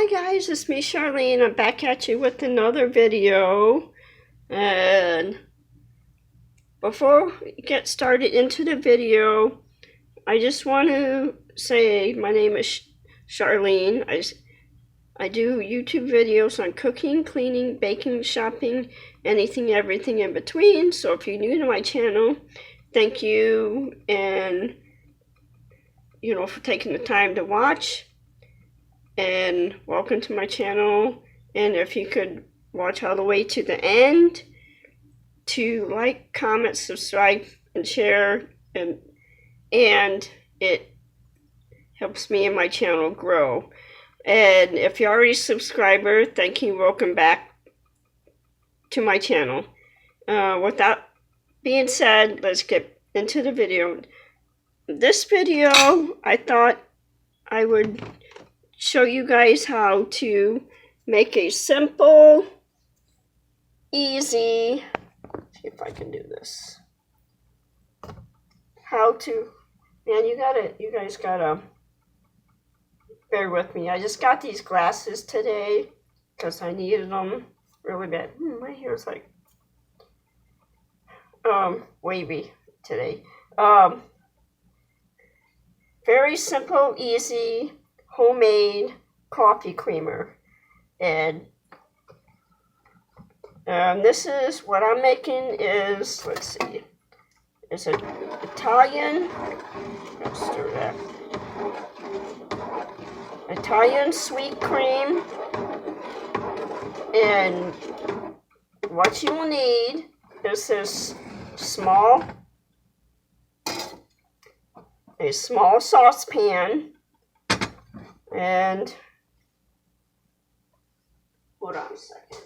Hi guys, it's me Charlene. I'm back at you with another video. And before we get started into the video, I just want to say my name is Charlene. I do YouTube videos on cooking, cleaning, baking, shopping, anything, everything in between. So if you're new to my channel, thank you, and for taking the time to watch. And welcome to my channel. And if you could watch all the way to the end, to like, comment, subscribe, and share, and it helps me and my channel grow. And if you're already a subscriber, thank you, welcome back to my channel. With that being said, let's get into the video. This video, I thought I would show you guys how to make a simple, easy, let's see if I can do this. You guys gotta bear with me. I just got these glasses today because I needed them really bad. My hair's like wavy today. Very simple, easy, homemade coffee creamer. And this is what I'm making is, let's see, it's an Italian, let's stir that, Italian sweet cream. And what you will need is this a small saucepan. And hold on a second.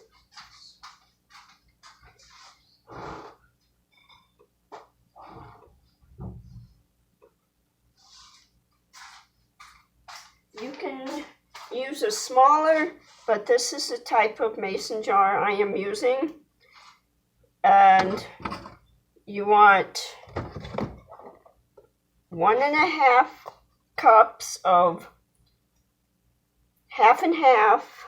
You can use a smaller, but this is the type of mason jar I am using. And you want 1.5 cups of half and half,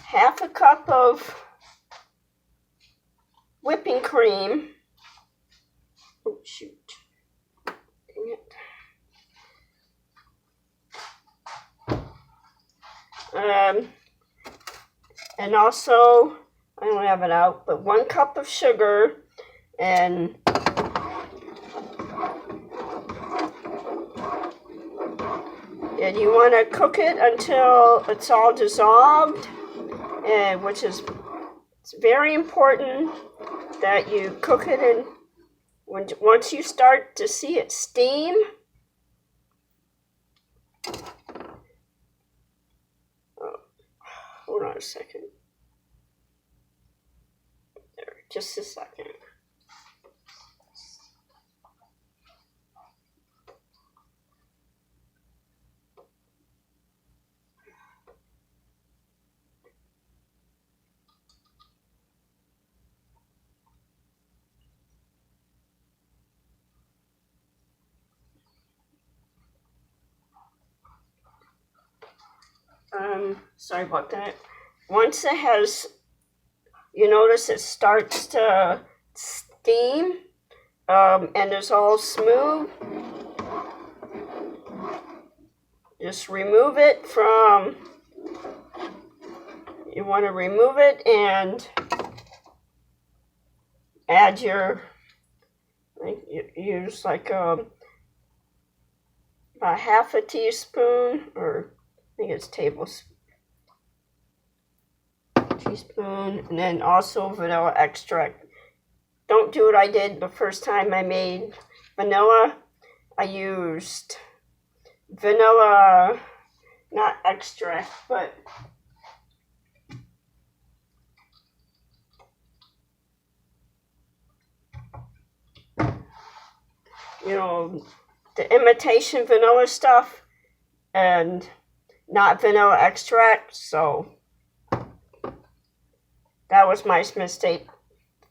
half a cup of whipping cream. Oh shoot, dang it. And also, I don't have it out, but 1 cup of sugar. And you want to cook it until it's all dissolved, and it's very important that you cook it in. Once you start to see it steam, hold on a second. There, just a second. Sorry about that. Once it has, you notice it starts to steam, and it's all smooth, just remove it from, you want to remove it and add your, use like about half a teaspoon, or I think it's tablespoon, and then also vanilla extract. Don't do what I did the first time I made vanilla. I used vanilla, not extract, but the imitation vanilla stuff, and not vanilla extract. So that was my mistake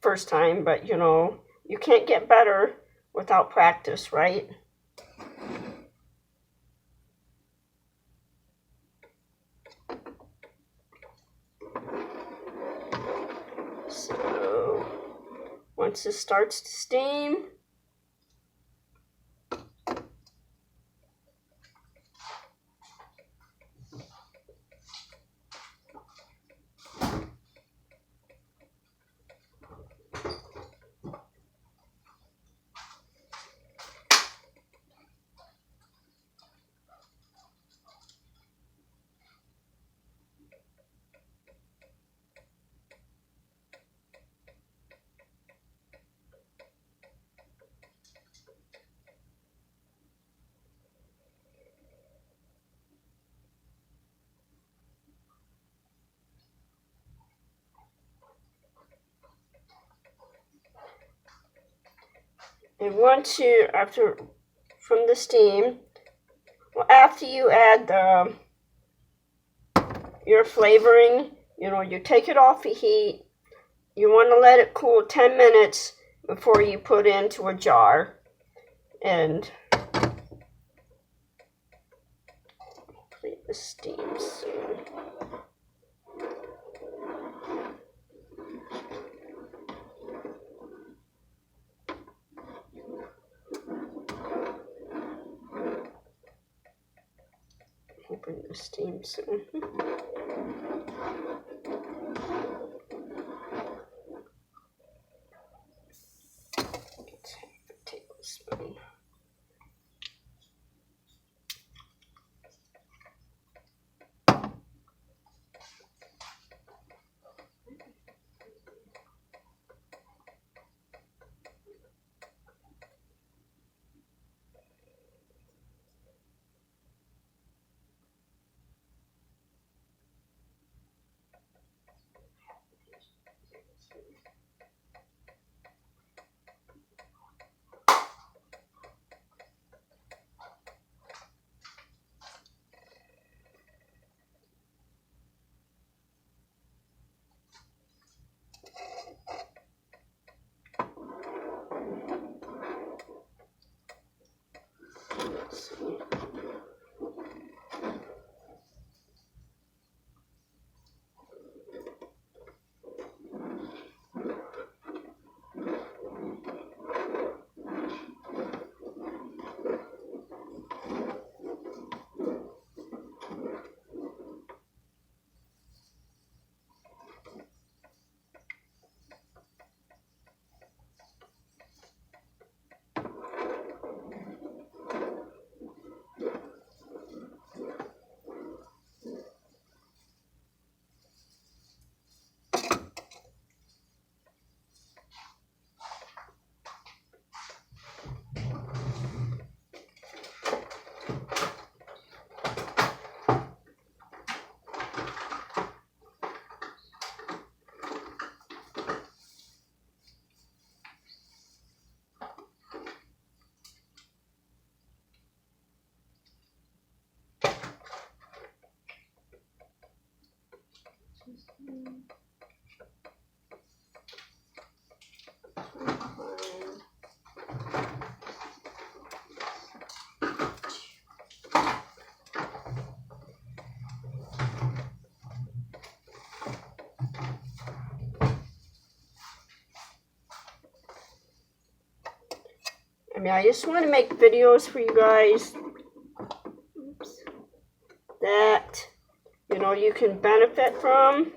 first time, but you can't get better without practice, right? Once it starts to steam, and once you, from the steam, after you add your flavoring, you take it off the heat. You want to let it cool 10 minutes before you put it into a jar. And hopefully the steam soon. Hoping the steam soon. Tablespoon. I just want to make videos for you guys that, you can benefit from.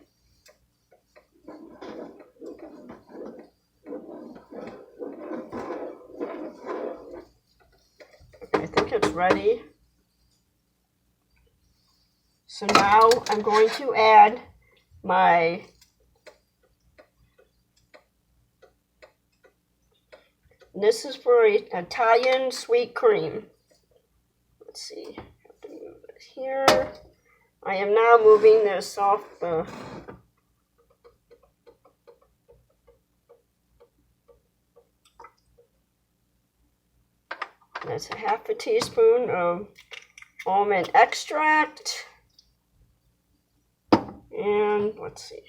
Okay, I think it's ready. So now I'm going to add my this is for Italian sweet cream. Let's see, I have to move it here. I am now moving this off the that's a half a teaspoon of almond extract. And let's see.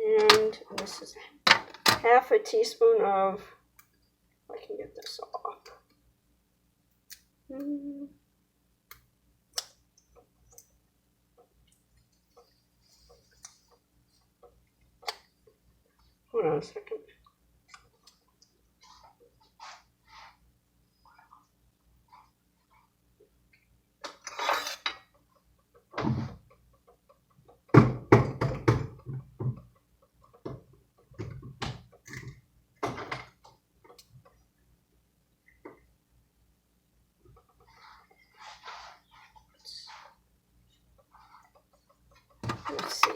And this is half a teaspoon of, I can get this off. Hold on a second. Let's see.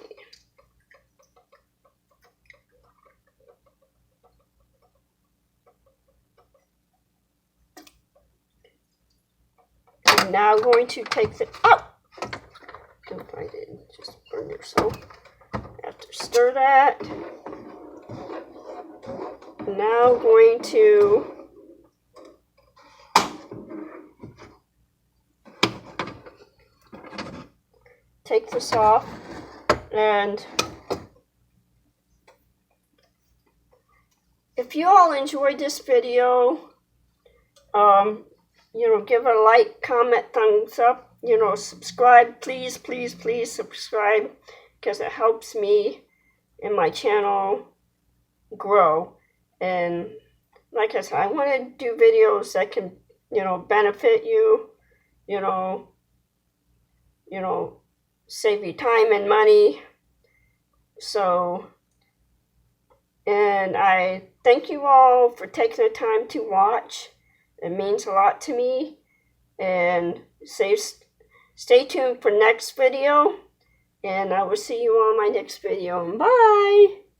I'm now going to take the, oh! I didn't just burn yourself. Have to stir that. Now going to take this off, and if you all enjoyed this video, give it a like, comment, thumbs up, subscribe, please, please, please subscribe, because it helps me and my channel grow. And like I said, I want to do videos that can, benefit you, save you time and money. So, and I thank you all for taking the time to watch. It means a lot to me. And stay tuned for next video. And I will see you on my next video. Bye!